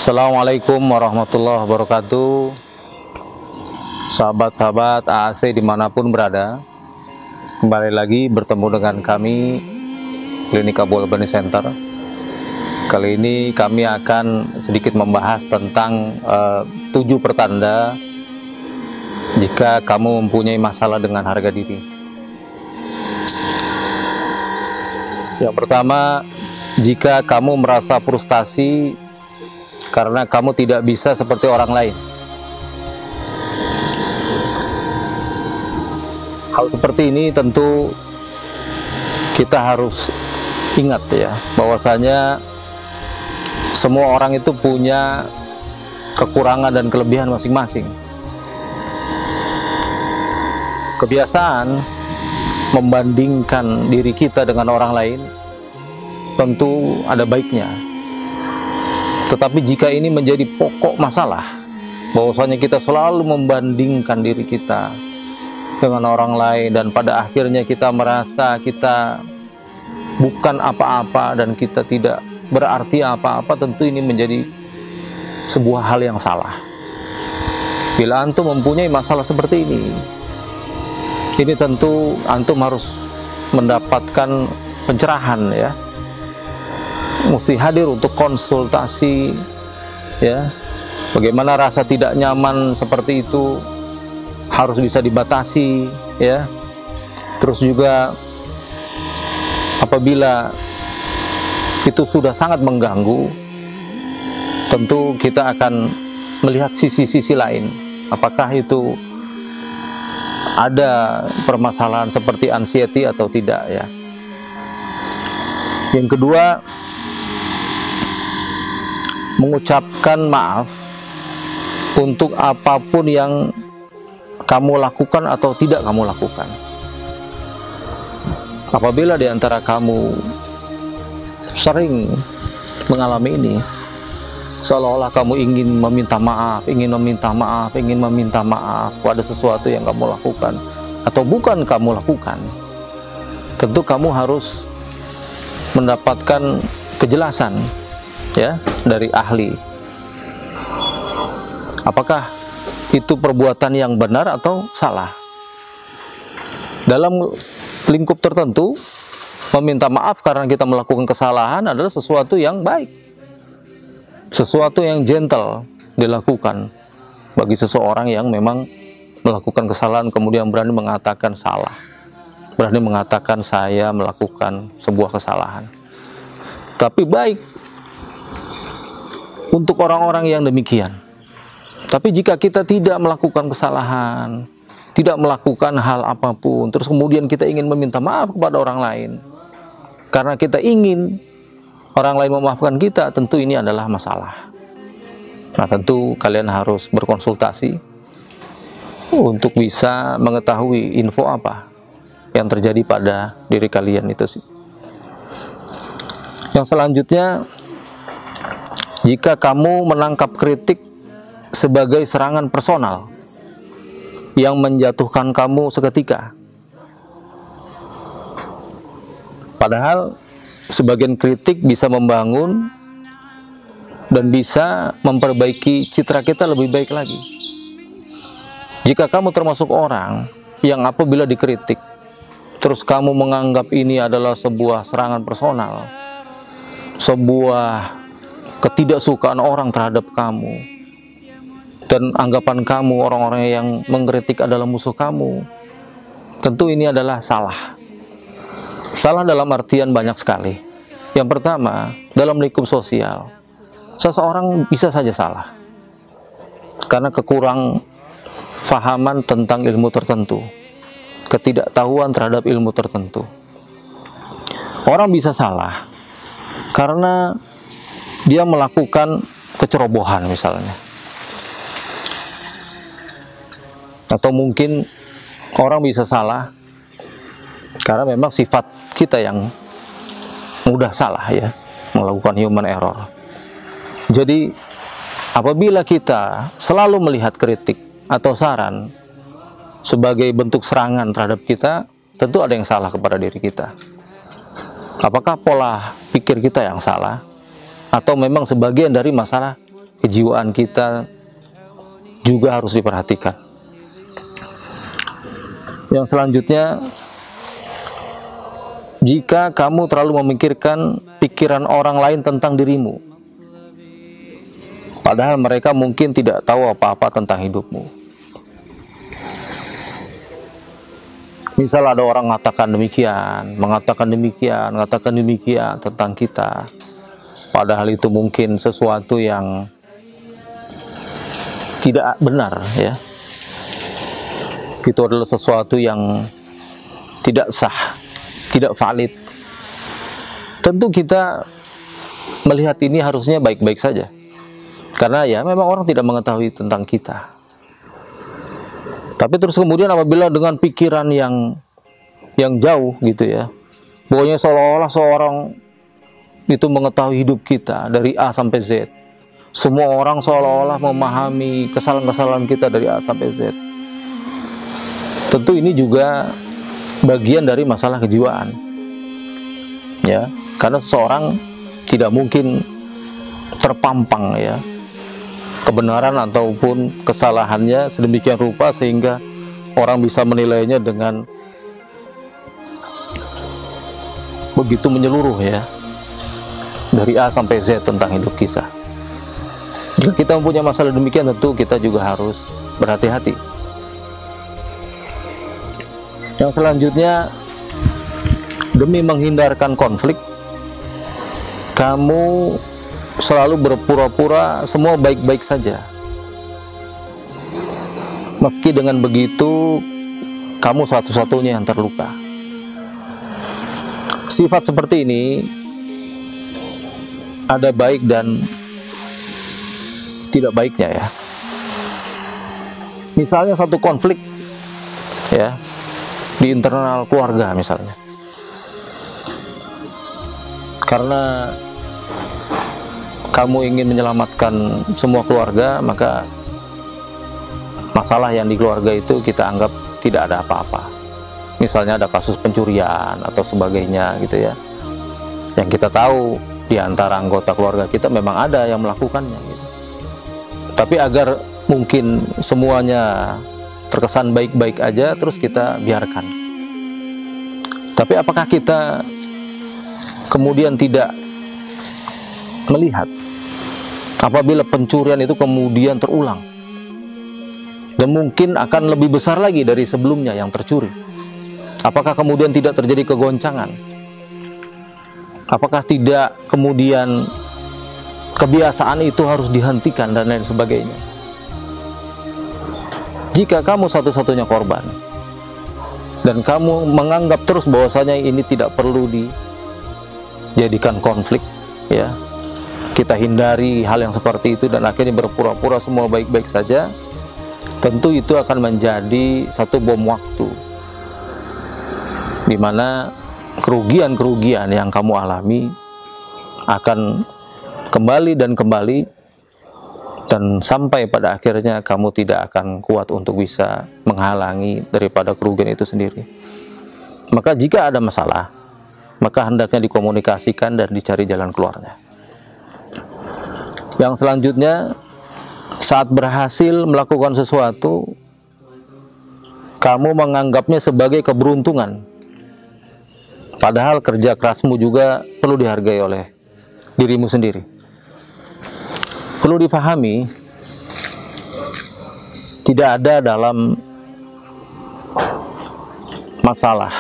Assalamualaikum warahmatullahi wabarakatuh. Sahabat-sahabat AAC dimanapun berada, kembali lagi bertemu dengan kami Klinik Abu Albani Center. Kali ini kami akan sedikit membahas tentang 7 pertanda jika kamu mempunyai masalah dengan harga diri. Yang pertama, jika kamu merasa frustasi karena kamu tidak bisa seperti orang lain. Hal seperti ini tentu kita harus ingat ya, bahwasanya semua orang itu punya kekurangan dan kelebihan masing-masing. Kebiasaan membandingkan diri kita dengan orang lain tentu ada baiknya. Tetapi jika ini menjadi pokok masalah, bahwasanya kita selalu membandingkan diri kita dengan orang lain dan pada akhirnya kita merasa kita bukan apa-apa dan kita tidak berarti apa-apa, tentu ini menjadi sebuah hal yang salah. Bila antum mempunyai masalah seperti ini tentu antum harus mendapatkan pencerahan ya. Mesti hadir untuk konsultasi ya. Bagaimana rasa tidak nyaman seperti itu harus bisa dibatasi ya. Terus juga apabila itu sudah sangat mengganggu, tentu kita akan melihat sisi-sisi lain. Apakah itu ada permasalahan seperti anxiety atau tidak ya. Yang kedua, mengucapkan maaf untuk apapun yang kamu lakukan atau tidak kamu lakukan. Apabila di antara kamu sering mengalami ini, seolah-olah kamu ingin meminta maaf pada sesuatu yang kamu lakukan atau bukan kamu lakukan, tentu kamu harus mendapatkan kejelasan ya dari ahli. Apakah itu perbuatan yang benar atau salah? Dalam lingkup tertentu, meminta maaf karena kita melakukan kesalahan adalah sesuatu yang baik, sesuatu yang gentle dilakukan bagi seseorang yang memang melakukan kesalahan kemudian berani mengatakan salah, berani mengatakan saya melakukan sebuah kesalahan. Tapi baik untuk orang-orang yang demikian. Tapi jika kita tidak melakukan kesalahan, tidak melakukan hal apapun, terus kemudian kita ingin meminta maaf kepada orang lain karena kita ingin orang lain memaafkan kita, tentu ini adalah masalah. Nah, tentu kalian harus berkonsultasi untuk bisa mengetahui info apa yang terjadi pada diri kalian itu sih. Yang selanjutnya, jika kamu menangkap kritik sebagai serangan personal yang menjatuhkan kamu seketika, padahal sebagian kritik bisa membangun dan bisa memperbaiki citra kita lebih baik lagi. Jika kamu termasuk orang yang apabila dikritik terus kamu menganggap ini adalah sebuah serangan personal, sebuah ketidaksukaan orang terhadap kamu, dan anggapan kamu orang-orang yang mengkritik adalah musuh kamu, tentu ini adalah salah. Salah dalam artian banyak sekali. Yang pertama, dalam lingkup sosial, seseorang bisa saja salah karena kekurang fahaman tentang ilmu tertentu, ketidaktahuan terhadap ilmu tertentu. Orang bisa salah karena dia melakukan kecerobohan misalnya. Atau mungkin orang bisa salah karena memang sifat kita yang mudah salah ya, melakukan human error. Jadi apabila kita selalu melihat kritik atau saran sebagai bentuk serangan terhadap kita, tentu ada yang salah kepada diri kita. Apakah pola pikir kita yang salah atau memang sebagian dari masalah kejiwaan kita juga harus diperhatikan. Yang selanjutnya, jika kamu terlalu memikirkan pikiran orang lain tentang dirimu, padahal mereka mungkin tidak tahu apa-apa tentang hidupmu. Misal ada orang mengatakan demikian tentang kita, padahal itu mungkin sesuatu yang tidak benar, ya. Itu adalah sesuatu yang tidak sah, tidak valid. Tentu kita melihat ini harusnya baik-baik saja, karena ya memang orang tidak mengetahui tentang kita. Tapi terus kemudian apabila dengan pikiran yang jauh gitu ya, pokoknya seolah-olah seorang itu mengetahui hidup kita dari A sampai Z. Semua orang seolah-olah memahami kesalahan-kesalahan kita dari A sampai Z. Tentu ini juga bagian dari masalah kejiwaan. Ya, karena seseorang tidak mungkin terpampang ya kebenaran ataupun kesalahannya sedemikian rupa sehingga orang bisa menilainya dengan begitu menyeluruh ya, dari A sampai Z tentang hidup kita. Jika kita mempunyai masalah demikian, tentu kita juga harus berhati-hati. Yang selanjutnya, demi menghindarkan konflik, kamu selalu berpura-pura semua baik-baik saja. Meski dengan begitu, kamu satu-satunya yang terluka. Sifat seperti ini ada baik dan tidak baiknya ya. Misalnya satu konflik ya di internal keluarga misalnya, karena kamu ingin menyelamatkan semua keluarga, maka masalah yang di keluarga itu kita anggap tidak ada apa-apa. Misalnya ada kasus pencurian atau sebagainya gitu ya, yang kita tahu di antara anggota keluarga kita memang ada yang melakukannya gitu. Tapi agar mungkin semuanya terkesan baik-baik aja, terus kita biarkan. Tapi apakah kita kemudian tidak melihat apabila pencurian itu kemudian terulang dan mungkin akan lebih besar lagi dari sebelumnya yang tercuri? Apakah kemudian tidak terjadi kegoncangan? Apakah tidak kemudian kebiasaan itu harus dihentikan dan lain sebagainya? Jika kamu satu-satunya korban dan kamu menganggap terus bahwasanya ini tidak perlu dijadikan konflik ya, kita hindari hal yang seperti itu dan akhirnya berpura-pura semua baik-baik saja, tentu itu akan menjadi satu bom waktu di mana kerugian-kerugian yang kamu alami akan kembali dan sampai pada akhirnya kamu tidak akan kuat untuk bisa menghalangi daripada kerugian itu sendiri. Maka jika ada masalah, maka hendaknya dikomunikasikan dan dicari jalan keluarnya. Yang selanjutnya, saat berhasil melakukan sesuatu, kamu menganggapnya sebagai keberuntungan. Padahal kerja kerasmu juga perlu dihargai oleh dirimu sendiri. Perlu difahami, tidak ada dalam masalah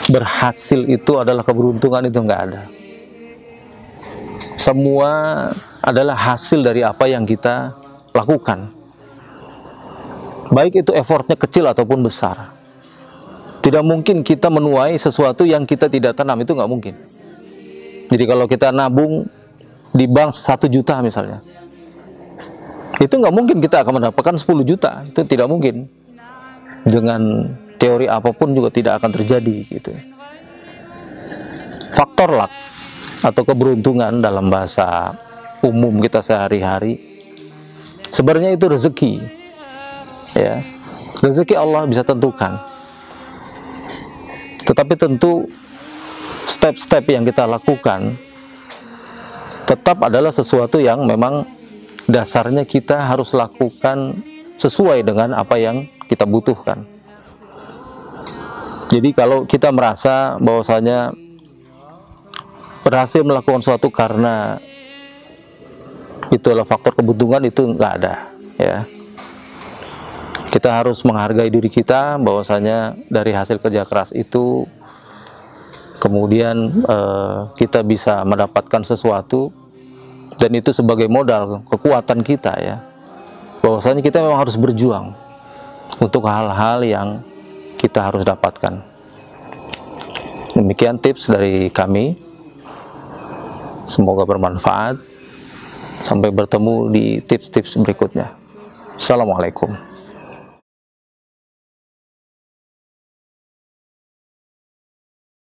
berhasil itu adalah keberuntungan, itu enggak ada. Semua adalah hasil dari apa yang kita lakukan, baik itu effortnya kecil ataupun besar. Tidak mungkin kita menuai sesuatu yang kita tidak tanam, itu nggak mungkin. Jadi kalau kita nabung di bank 1 juta misalnya, itu nggak mungkin kita akan mendapatkan 10 juta, itu tidak mungkin. Dengan teori apapun juga tidak akan terjadi gitu. Faktor luck atau keberuntungan dalam bahasa umum kita sehari-hari, sebenarnya itu rezeki ya. Rezeki Allah bisa tentukan, tetapi tentu step-step yang kita lakukan tetap adalah sesuatu yang memang dasarnya kita harus lakukan sesuai dengan apa yang kita butuhkan. Jadi kalau kita merasa bahwasanya berhasil melakukan sesuatu karena itu adalah faktor kebutuhan, itu nggak ada, ya. Kita harus menghargai diri kita bahwasanya dari hasil kerja keras itu kemudian kita bisa mendapatkan sesuatu, dan itu sebagai modal kekuatan kita, ya. Bahwasanya kita memang harus berjuang untuk hal-hal yang kita harus dapatkan. Demikian tips dari kami. Semoga bermanfaat. Sampai bertemu di tips-tips berikutnya. Assalamualaikum.